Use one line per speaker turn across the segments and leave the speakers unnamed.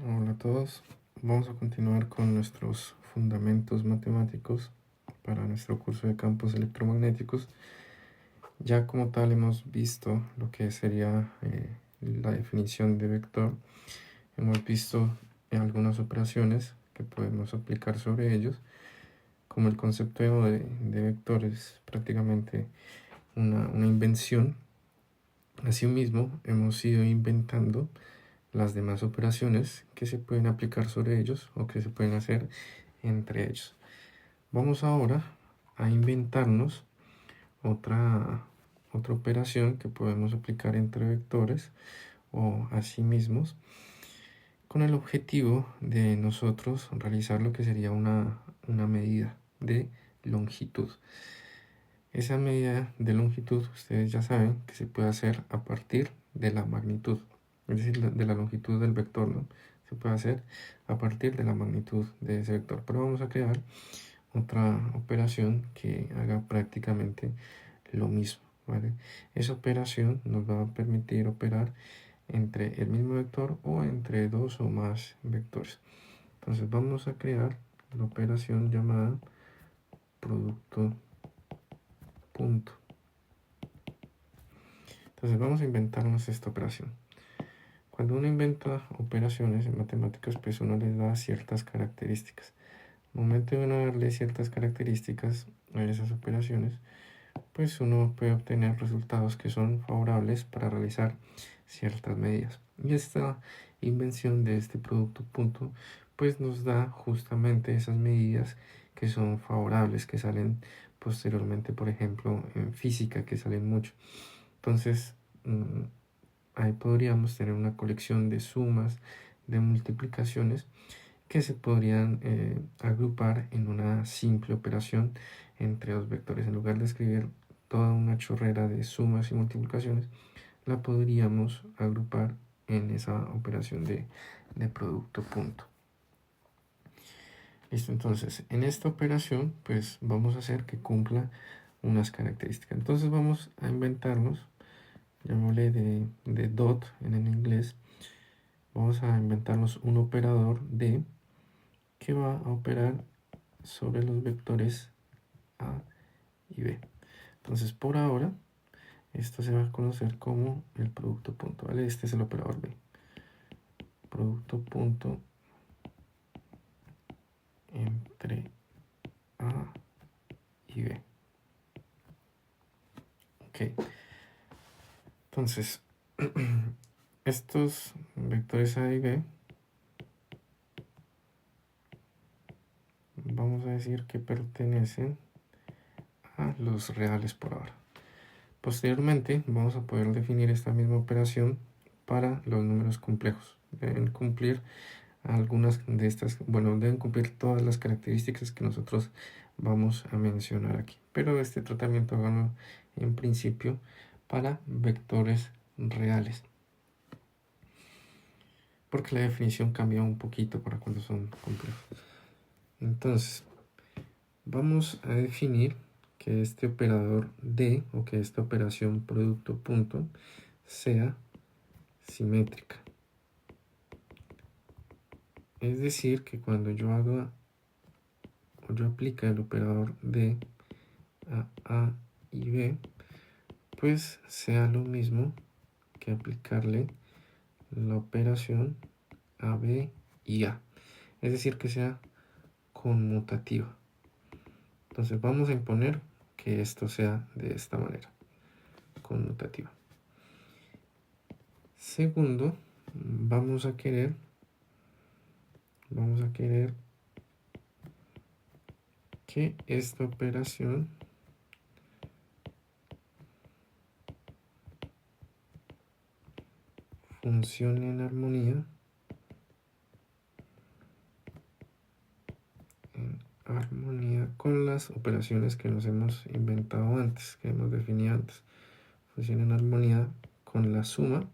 Hola a todos, vamos a continuar con nuestros fundamentos matemáticos para nuestro curso de campos electromagnéticos. Ya como tal hemos visto lo que sería la definición de vector, hemos visto algunas operaciones que podemos aplicar sobre ellos, como el concepto de vector es prácticamente una invención. Asimismo, hemos ido inventando las demás operaciones que se pueden aplicar sobre ellos o que se pueden hacer entre ellos. Vamos ahora a inventarnos otra operación que podemos aplicar entre vectores o a sí mismos con el objetivo de nosotros realizar lo que sería una medida de longitud. Esa medida de longitud ustedes ya saben que se puede hacer a partir de la magnitud, es decir, de la longitud del vector, ¿no? Se puede hacer a partir de la magnitud de ese vector, pero vamos a crear otra operación que haga prácticamente lo mismo, ¿vale? Esa operación nos va a permitir operar entre el mismo vector o entre dos o más vectores. Entonces vamos a crear la operación llamada producto punto. Entonces vamos a inventarnos esta operación. Cuando uno inventa operaciones en matemáticas, pues uno les da ciertas características. Al momento de uno darle ciertas características a esas operaciones, pues uno puede obtener resultados que son favorables para realizar ciertas medidas. Y esta invención de este producto punto, pues nos da justamente esas medidas que son favorables, que salen posteriormente, por ejemplo, en física, que salen mucho. Entonces, ahí podríamos tener una colección de sumas, de multiplicaciones que se podrían agrupar en una simple operación entre dos vectores. En lugar de escribir toda una chorrera de sumas y multiplicaciones, la podríamos agrupar en esa operación de producto punto. Listo, entonces en esta operación pues vamos a hacer que cumpla unas características. Entonces vamos a inventarnos, llamémosle de dot en el inglés, vamos a inventarnos un operador de que va a operar sobre los vectores A y B. Entonces por ahora esto se va a conocer como el producto punto, ¿vale? Este es el operador B. Producto punto entre A y B. Ok. Entonces, estos vectores A y B, vamos a decir que pertenecen a los reales por ahora. Posteriormente, vamos a poder definir esta misma operación para los números complejos. Deben cumplir algunas de estas, bueno, deben cumplir todas las características que nosotros vamos a mencionar aquí. Pero este tratamiento hagámoslo en principio para vectores reales, porque la definición cambia un poquito para cuando son complejos. Entonces, vamos a definir que este operador D o que esta operación producto punto sea simétrica. Es decir, que cuando yo haga o yo aplique el operador D a y B, pues sea lo mismo que aplicarle la operación a B y A. Es decir, que sea conmutativa. Entonces vamos a imponer que esto sea de esta manera, conmutativa. Segundo, vamos a querer que esta operación funcione en armonía con las operaciones que nos hemos inventado antes, que hemos definido antes. Funcione en armonía con la suma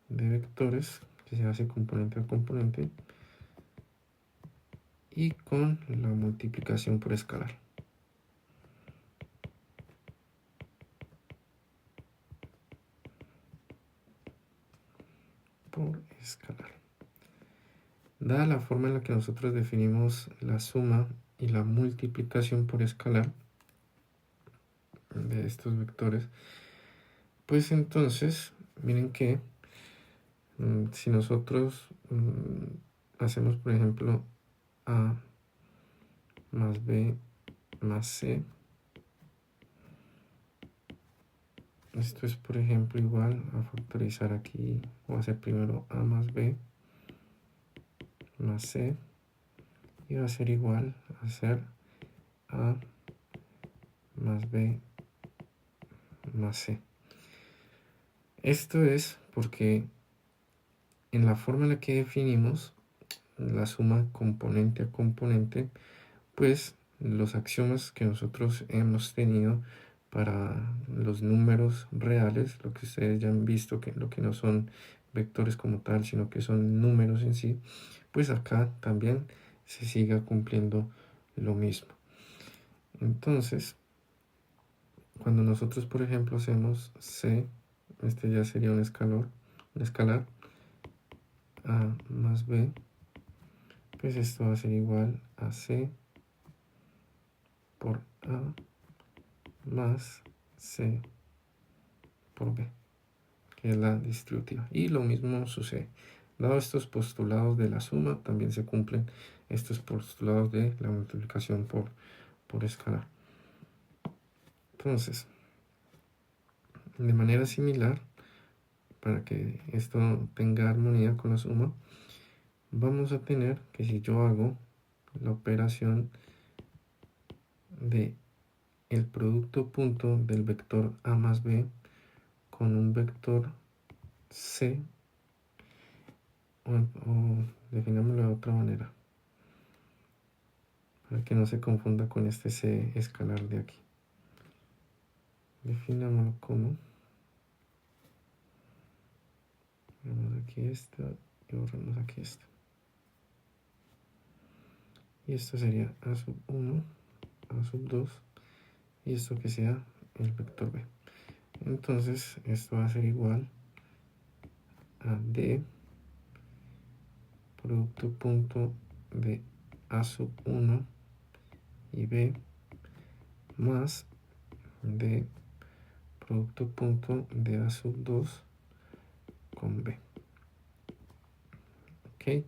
de vectores que se hace componente a componente y con la multiplicación por escalar. por escalar. Dada la forma en la que nosotros definimos la suma y la multiplicación por escalar de estos vectores, pues entonces, miren que si nosotros hacemos, por ejemplo, A más B más C, esto es, por ejemplo, igual a factorizar aquí, o hacer primero A más B más C, y va a ser igual a hacer A más B más C. Esto es porque en la forma en la que definimos la suma componente a componente, pues los axiomas que nosotros hemos tenido para los números reales, lo que ustedes ya han visto, que lo que no son vectores como tal, sino que son números en sí, pues acá también se siga cumpliendo lo mismo. Entonces, cuando nosotros, por ejemplo, hacemos C, este ya sería un escalar, A más B, pues esto va a ser igual a C por A más C por B, que es la distributiva. Y lo mismo sucede. Dado estos postulados de la suma, también se cumplen estos postulados de la multiplicación por escalar. Entonces, de manera similar, para que esto tenga armonía con la suma, vamos a tener que si yo hago la operación de el producto punto del vector A más B con un vector C, o definámoslo de otra manera, para que no se confunda con este C escalar de aquí. Definámoslo como, borramos aquí esta y borramos aquí esta. Y esto sería A sub 1, A sub 2, y esto que sea el vector B. Entonces esto va a ser igual a D producto punto de A sub 1 y B más D producto punto de A sub 2 con B. Ok,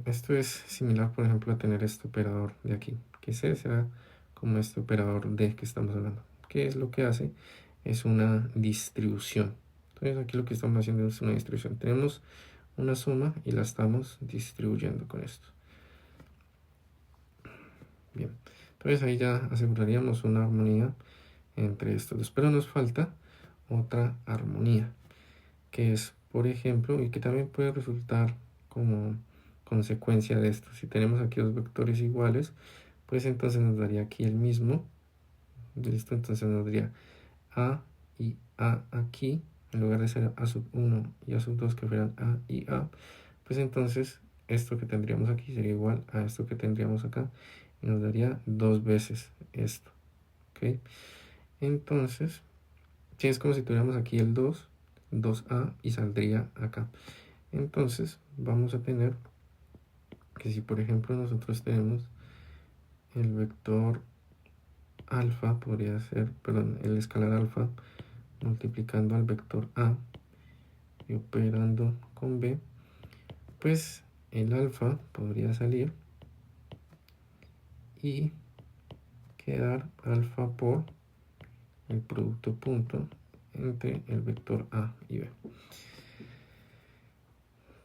esto es similar, por ejemplo, a tener este operador de aquí, que C será como este operador D que estamos hablando. ¿Qué es lo que hace? Es una distribución. Entonces aquí lo que estamos haciendo es una distribución. Tenemos una suma y la estamos distribuyendo con esto. Bien, entonces ahí ya aseguraríamos una armonía entre estos dos, pero nos falta otra armonía, que es, por ejemplo, y que también puede resultar como consecuencia de esto. Si tenemos aquí dos vectores iguales, pues entonces nos daría aquí el mismo, listo, entonces nos daría A y A aquí, en lugar de ser A sub 1 y A sub 2 que fueran A y A, pues entonces esto que tendríamos aquí sería igual a esto que tendríamos acá, y nos daría dos veces esto, ¿ok? Entonces, si es como si tuviéramos aquí el 2A y saldría acá. Entonces, vamos a tener que si por ejemplo nosotros tenemos el vector alfa, podría ser, perdón, el escalar alfa multiplicando al vector A y operando con B, pues el alfa podría salir y quedar alfa por el producto punto entre el vector A y B.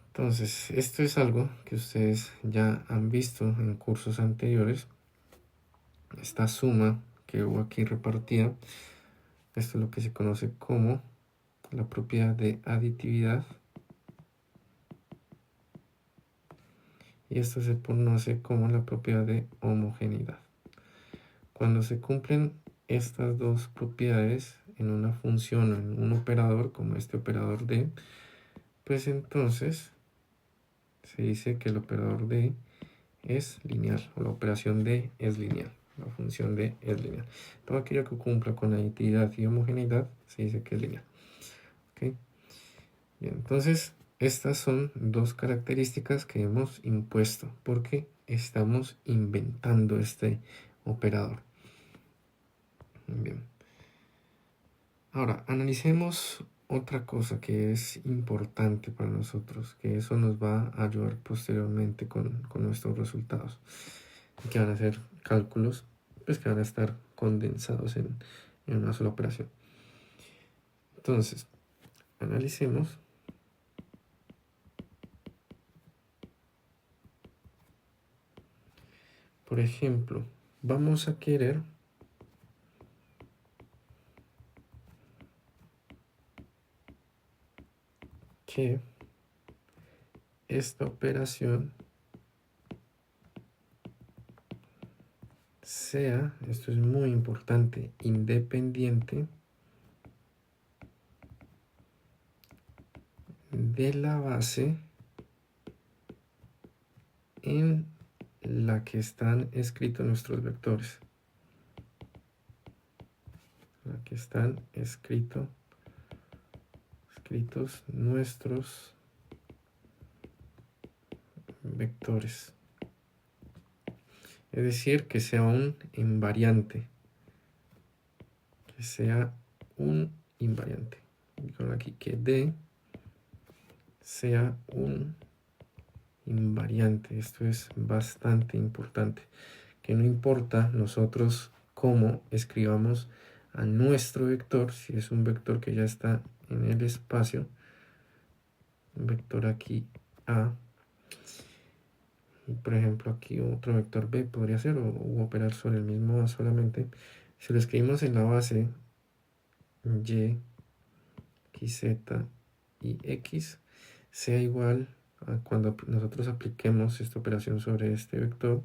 Entonces, esto es algo que ustedes ya han visto en cursos anteriores. Esta suma que hubo aquí repartida, esto es lo que se conoce como la propiedad de aditividad. Y esto se conoce como la propiedad de homogeneidad. Cuando se cumplen estas dos propiedades en una función o en un operador, como este operador D, pues entonces se dice que el operador D es lineal, o la operación D es lineal, la función D es lineal. Todo aquello que cumpla con aditividad y homogeneidad se dice que es lineal. ¿Okay? Bien, entonces estas son dos características que hemos impuesto porque estamos inventando este operador. Bien. Ahora, analicemos otra cosa que es importante para nosotros, que eso nos va a ayudar posteriormente con nuestros resultados, que van a ser cálculos, pues que van a estar condensados en una sola operación. Entonces, analicemos. Por ejemplo, vamos a querer que esta operación sea, esto es muy importante, independiente de la base en la que están escritos nuestros vectores. La que están escritos nuestros vectores. Es decir, que sea un invariante. Que sea un invariante. Con aquí que D sea un invariante. Esto es bastante importante. Que no importa nosotros cómo escribamos a nuestro vector, si es un vector que ya está en el espacio, un vector aquí A, y por ejemplo aquí otro vector B podría ser, o operar sobre el mismo A solamente. Si lo escribimos en la base Y, Z y X, sea igual a cuando nosotros apliquemos esta operación sobre este vector,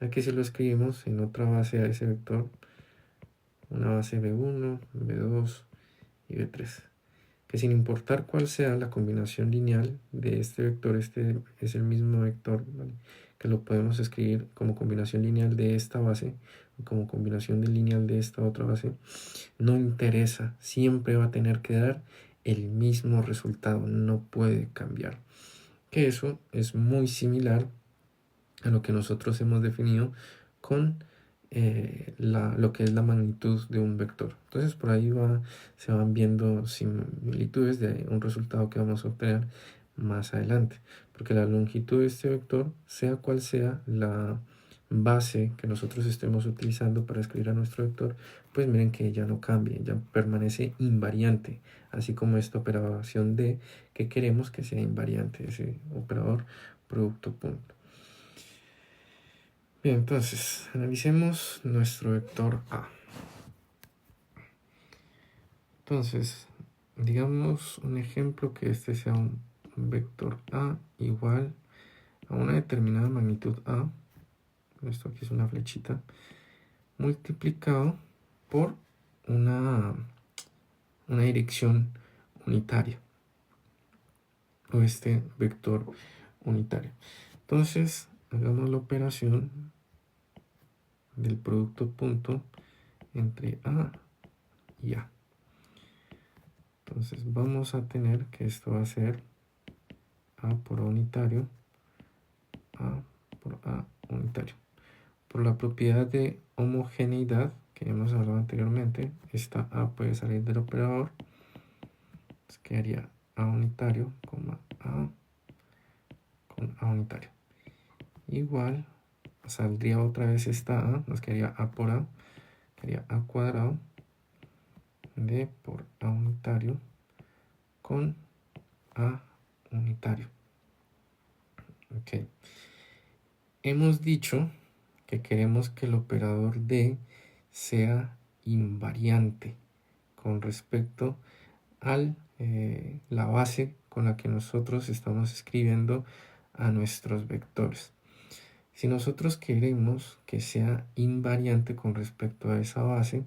a que si lo escribimos en otra base a ese vector, una base B1, B2 y B3. Que sin importar cuál sea la combinación lineal de este vector, este es el mismo vector, ¿vale? Que lo podemos escribir como combinación lineal de esta base, o como combinación lineal de esta otra base, no interesa, siempre va a tener que dar el mismo resultado, no puede cambiar. Que eso es muy similar a lo que nosotros hemos definido con lo que es la magnitud de un vector. Entonces por ahí se van viendo similitudes de un resultado que vamos a obtener más adelante, porque la longitud de este vector, sea cual sea la base que nosotros estemos utilizando para escribir a nuestro vector, pues miren que ya no cambia, ya permanece invariante, así como esta operación D que queremos que sea invariante, ese operador producto punto. Bien, entonces, analicemos nuestro vector A. Entonces, digamos un ejemplo que este sea un vector A igual a una determinada magnitud A, esto aquí es una flechita, multiplicado por una dirección unitaria, o este vector unitario. Entonces, hagamos la operación del producto punto entre A y A. Entonces vamos a tener que esto va a ser A por A unitario, A por A unitario. Por la propiedad de homogeneidad que hemos hablado anteriormente, esta A puede salir del operador. Entonces quedaría A unitario, A con A unitario. Igual, saldría otra vez esta A, nos quedaría A por A, quedaría A cuadrado, D por A unitario con A unitario. Ok. Hemos dicho que queremos que el operador D sea invariante con respecto a la base con la que nosotros estamos escribiendo a nuestros vectores. Si nosotros queremos que sea invariante con respecto a esa base,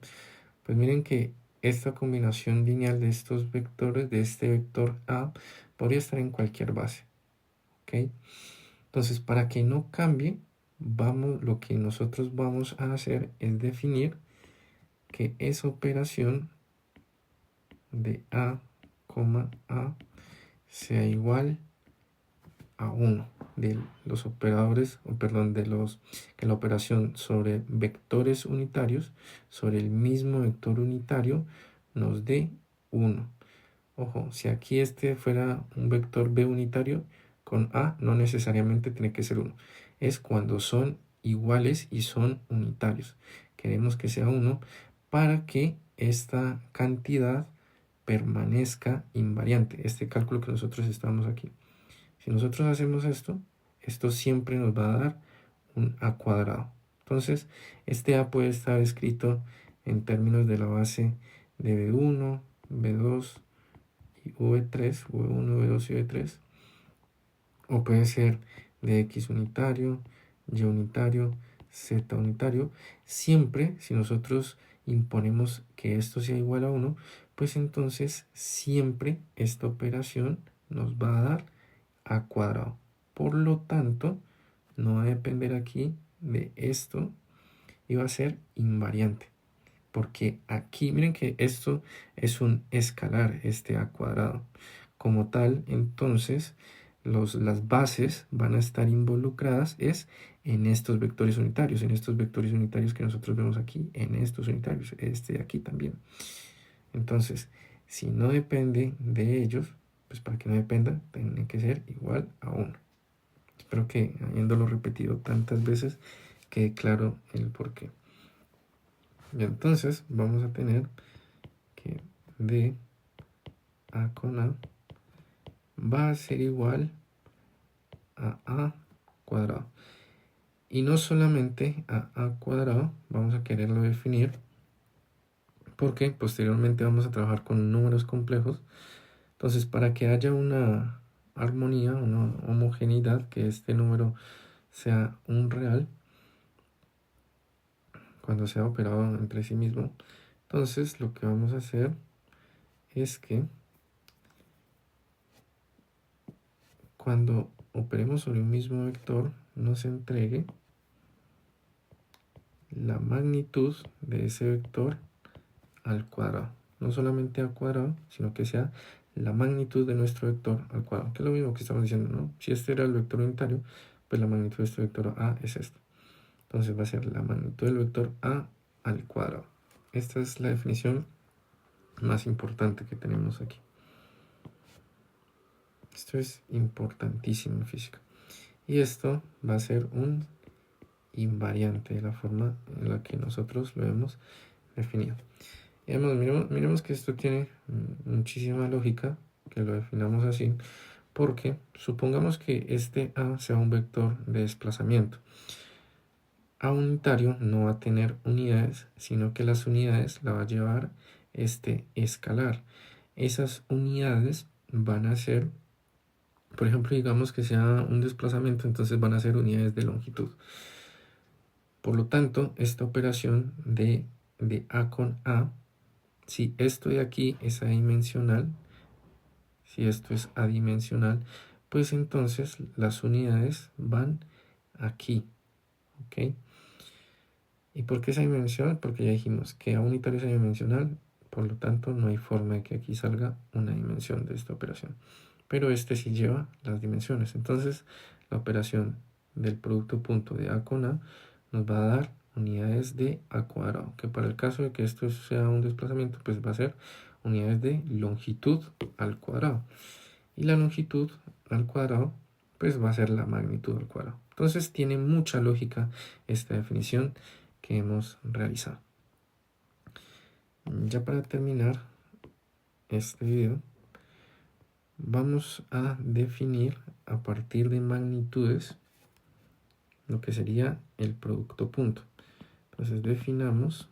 pues miren que esta combinación lineal de estos vectores, de este vector A, podría estar en cualquier base. ¿Ok? Entonces, para que no cambie, lo que nosotros vamos a hacer es definir que esa operación de A, A sea igual a 1 de los operadores, o perdón, que la operación sobre vectores unitarios, sobre el mismo vector unitario, nos dé 1. Ojo, si aquí este fuera un vector b unitario, con a no necesariamente tiene que ser 1. Es cuando son iguales y son unitarios. Queremos que sea 1 para que esta cantidad permanezca invariante, este cálculo que nosotros estamos aquí. Si nosotros hacemos esto, esto siempre nos va a dar un a cuadrado. Entonces, este a puede estar escrito en términos de la base de b1, b2 y v3, v1, v2 y v3, o puede ser de x unitario, y unitario, z unitario. Siempre, si nosotros imponemos que esto sea igual a 1, pues entonces siempre esta operación nos va a dar a cuadrado. Por lo tanto, no va a depender aquí de esto y va a ser invariante. Porque aquí, miren que esto es un escalar, este a cuadrado. Como tal, entonces, las bases van a estar involucradas en estos vectores unitarios, que nosotros vemos aquí, en estos unitarios, este de aquí también. Entonces, si no depende de ellos, pues para que no dependa, tiene que ser igual a 1. Espero que, habiéndolo repetido tantas veces, quede claro el porqué. Y entonces vamos a tener que d a con a va a ser igual a cuadrado. Y no solamente a cuadrado, vamos a quererlo definir porque posteriormente vamos a trabajar con números complejos. Entonces, para que haya una armonía, una homogeneidad, que este número sea un real, cuando sea operado entre sí mismo, entonces lo que vamos a hacer es que cuando operemos sobre un mismo vector nos entregue la magnitud de ese vector al cuadrado. No solamente al cuadrado, sino que sea la magnitud de nuestro vector al cuadrado, que es lo mismo que estamos diciendo, ¿no? Si este era el vector unitario, pues la magnitud de este vector a es esto. Entonces va a ser la magnitud del vector a al cuadrado. Esta es la definición más importante que tenemos aquí. Esto es importantísimo en física. Y esto va a ser un invariante de la forma en la que nosotros lo hemos definido. Y además, miremos que esto tiene muchísima lógica, que lo definamos así, porque supongamos que este A sea un vector de desplazamiento. A unitario no va a tener unidades, sino que las unidades la va a llevar este escalar. Esas unidades van a ser, por ejemplo, digamos que sea un desplazamiento, entonces van a ser unidades de longitud. Por lo tanto, esta operación de A con A, si esto de aquí es adimensional, si esto es adimensional, pues entonces las unidades van aquí, ¿ok? ¿Y por qué es adimensional? Porque ya dijimos que A unitario es adimensional, por lo tanto no hay forma de que aquí salga una dimensión de esta operación. Pero este sí lleva las dimensiones. Entonces la operación del producto punto de A con A nos va a dar unidades de A cuadrado, que para el caso de que esto sea un desplazamiento, pues va a ser unidades de longitud al cuadrado. Y la longitud al cuadrado, pues va a ser la magnitud al cuadrado. Entonces tiene mucha lógica esta definición que hemos realizado. Ya para terminar este video, vamos a definir a partir de magnitudes lo que sería el producto punto. Entonces definamos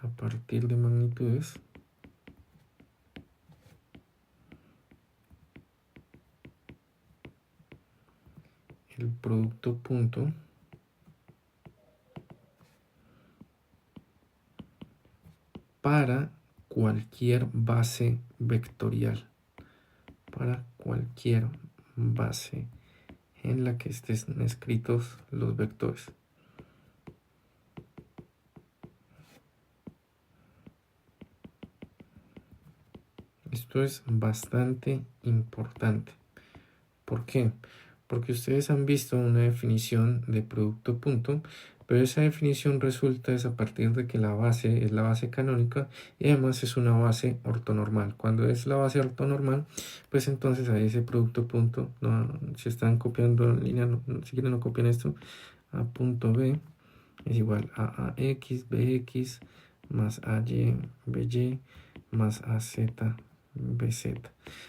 a partir de magnitudes el producto punto para cualquier base vectorial, para cualquier base en la que estén escritos los vectores. Esto es bastante importante. ¿Por qué? Porque ustedes han visto una definición de producto punto, pero esa definición resulta es a partir de que la base es la base canónica y además es una base ortonormal. Cuando es la base ortonormal, pues entonces ahí ese producto punto, no, si están copiando en línea, si quieren no copien esto, a punto B es igual a AX, BX, más AY, BY, más AZ, BZ.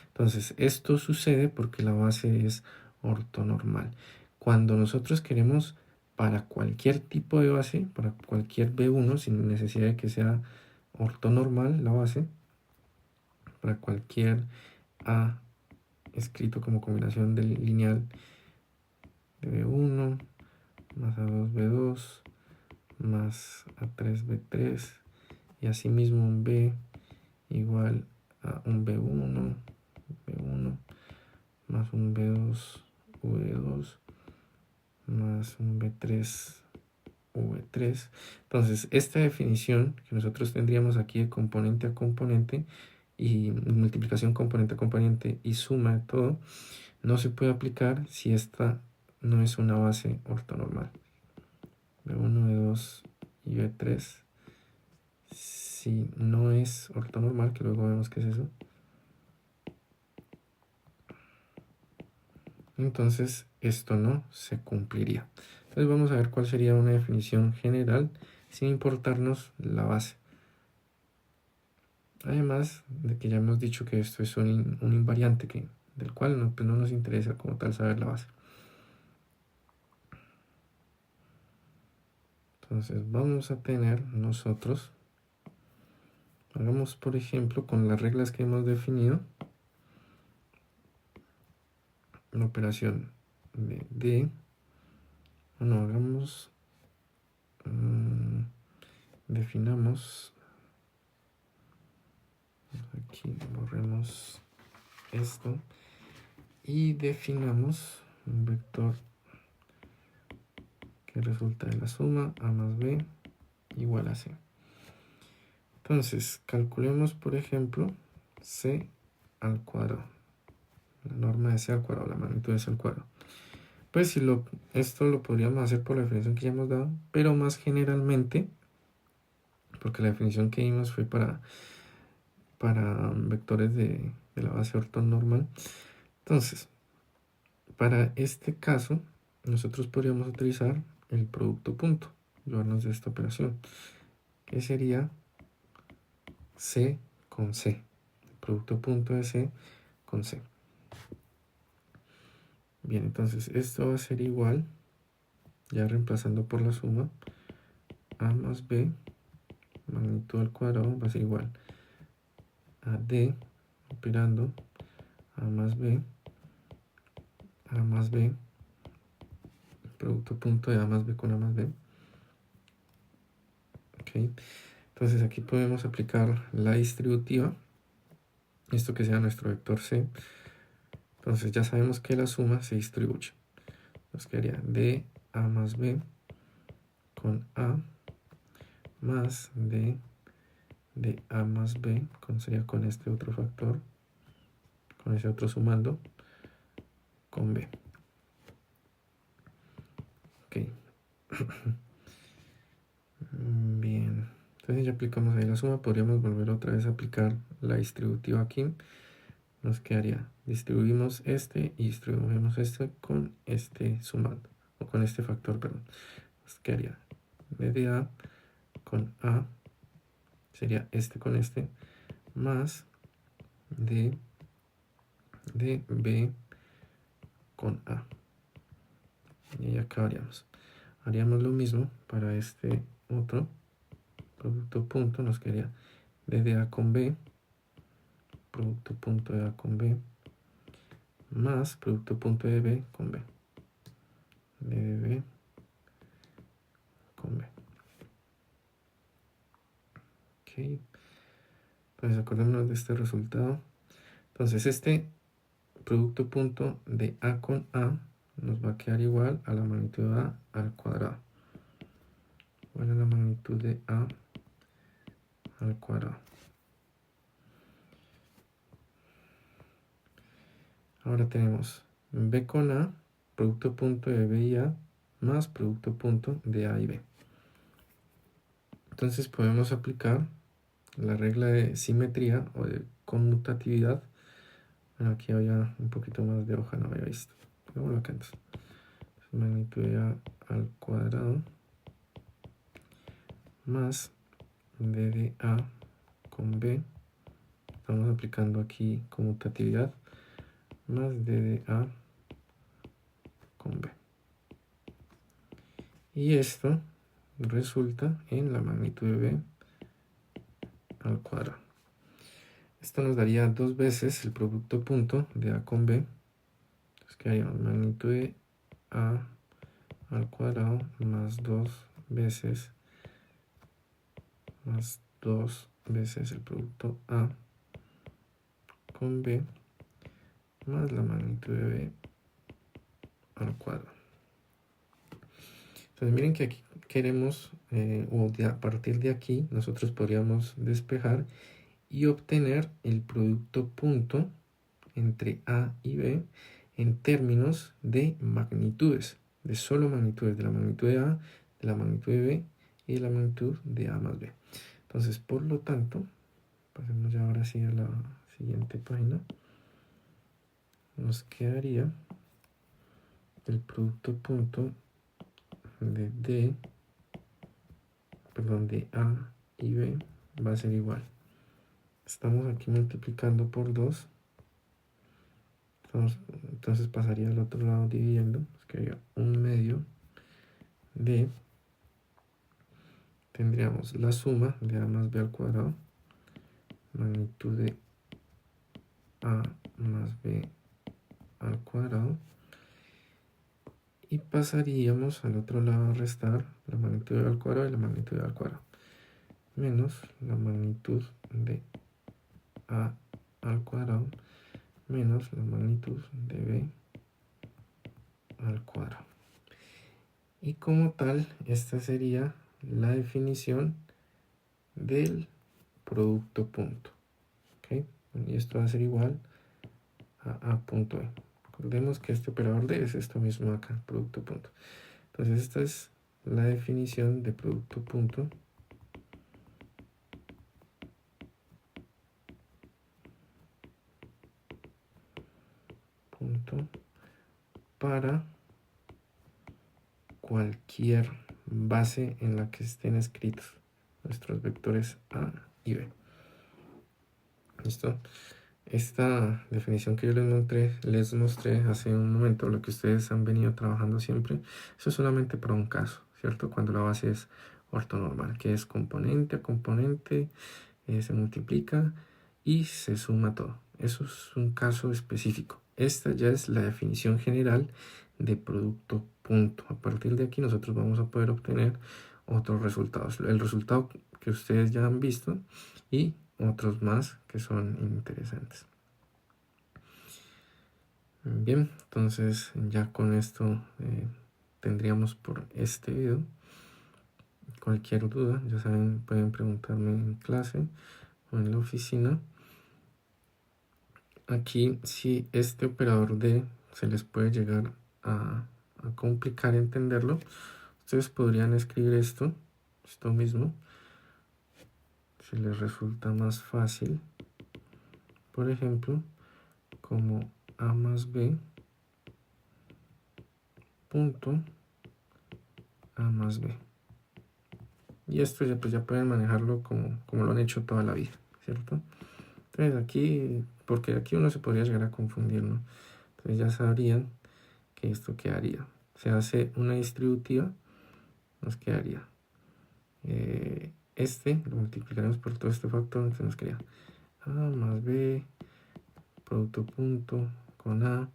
Entonces, esto sucede porque la base es ortonormal. Cuando nosotros queremos para cualquier tipo de base, para cualquier B1, sin necesidad de que sea ortonormal la base, para cualquier A escrito como combinación del lineal de B1, más A2B2, más A3B3, y asimismo un B igual a un B1, B1, más un B2, V2, más un B3, V3. Entonces, esta definición que nosotros tendríamos aquí de componente a componente y multiplicación componente a componente y suma de todo, no se puede aplicar si esta no es una base ortonormal. B1, B2 y B3, si no es ortonormal, que luego vemos qué es eso, entonces esto no se cumpliría. Entonces vamos a ver cuál sería una definición general sin importarnos la base. Además de que ya hemos dicho que esto es un invariante del cual no, pues no nos interesa como tal saber la base. Entonces vamos a tener nosotros, hagamos por ejemplo con las reglas que hemos definido, la operación de D, bueno, hagamos, definamos, aquí borremos esto y definamos un vector que resulta de la suma a más b igual a c. Entonces, calculemos, por ejemplo, c al cuadrado. La norma de c al cuadrado, la magnitud de c al cuadrado. Pues si esto lo podríamos hacer por la definición que ya hemos dado, pero más generalmente, porque la definición que dimos fue para vectores de la base ortonormal. Entonces, para este caso, nosotros podríamos utilizar el producto punto, llevarnos de esta operación, que sería C con C, el producto punto de C con C. Bien, entonces esto va a ser igual, ya reemplazando por la suma, A más B, magnitud al cuadrado, va a ser igual a D, operando A más B, producto punto de A más B con A más B. Ok, entonces aquí podemos aplicar la distributiva, esto que sea nuestro vector C. Entonces ya sabemos que la suma se distribuye. Nos quedaría de A más B con A más de A más B, sería con este otro factor, con ese otro sumando, con B. Ok. Bien. Entonces ya aplicamos ahí la suma. Podríamos volver otra vez a aplicar la distributiva aquí. Nos quedaría, distribuimos este y distribuimos este con este sumando, o con este factor, perdón. Nos quedaría B de A con A, sería este con este, más de B con A. Y ahí acabaríamos. Haríamos lo mismo para este otro producto punto, nos quedaría D de A con B, producto punto de A con B, más producto punto de B con B, D de B con B. Ok, entonces acordémonos de este resultado. Entonces este producto punto de A con A nos va a quedar igual a la magnitud de A al cuadrado, igual a la magnitud de A al cuadrado. Ahora tenemos B con A, producto punto de B y A, más producto punto de A y B. Entonces podemos aplicar la regla de simetría o de conmutatividad. Bueno, aquí había un poquito más de hoja, no había visto. Hagámoslo acá entonces. Magnitud de A al cuadrado más D de A con B. Estamos aplicando aquí conmutatividad más D de A con B. Y esto resulta en la magnitud de B al cuadrado. Esto nos daría 2 veces el producto punto de A con B. Entonces quedaría magnitud de A al cuadrado más 2 veces el producto A con B más la magnitud de B al cuadrado. Entonces miren que aquí queremos, a partir de aquí, nosotros podríamos despejar y obtener el producto punto entre A y B en términos de magnitudes, de solo magnitudes, de la magnitud de A, de la magnitud de B y de la magnitud de A más B. Entonces, por lo tanto, pasemos ya ahora sí a la siguiente página. Nos quedaría el producto punto de A y B va a ser igual. Estamos aquí multiplicando por 2. Entonces pasaría al otro lado dividiendo. Nos quedaría 1/2 de, tendríamos la suma de A más B al cuadrado, magnitud de A más B al cuadrado, y pasaríamos al otro lado a restar la magnitud de B al cuadrado y la magnitud de A al cuadrado, menos la magnitud de A al cuadrado menos la magnitud de B al cuadrado. Y como tal, esta sería la definición del producto punto. ¿Okay? Y esto va a ser igual a punto E. Recordemos que este operador D es esto mismo acá, producto punto. Entonces esta es la definición de producto punto para cualquier base en la que estén escritos nuestros vectores A y B. ¿Listo? Esta definición que yo les mostré hace un momento, lo que ustedes han venido trabajando siempre, eso es solamente para un caso, ¿cierto? Cuando la base es ortonormal, que es componente a componente, se multiplica y se suma todo. Eso es un caso específico. Esta ya es la definición general de producto punto. A partir de aquí nosotros vamos a poder obtener otros resultados. El resultado que ustedes ya han visto y otros más que son interesantes. Bien, entonces ya con esto tendríamos por este video. Cualquier duda, ya saben, pueden preguntarme en clase o en la oficina. Aquí, si este operador D se les puede llegar a complicar entenderlo, ustedes podrían escribir esto mismo, si les resulta más fácil, por ejemplo, como A más B punto A más B. Y esto ya, pues ya pueden manejarlo como lo han hecho toda la vida, ¿cierto? Entonces aquí, porque aquí uno se podría llegar a confundir, ¿no? Entonces ya sabrían que esto quedaría. Se hace una distributiva, nos quedaría. Lo multiplicaremos por todo este factor, entonces nos quedaría A más B, producto punto con A,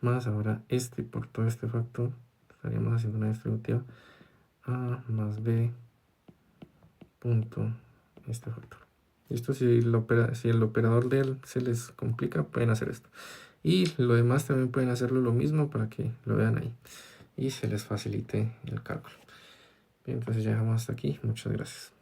más ahora por todo este factor, estaríamos haciendo una distributiva A más B punto este factor. Esto si el operador de él se les complica, pueden hacer esto. Y lo demás también pueden hacerlo lo mismo para que lo vean ahí y se les facilite el cálculo. Bien, entonces ya dejamos hasta aquí. Muchas gracias.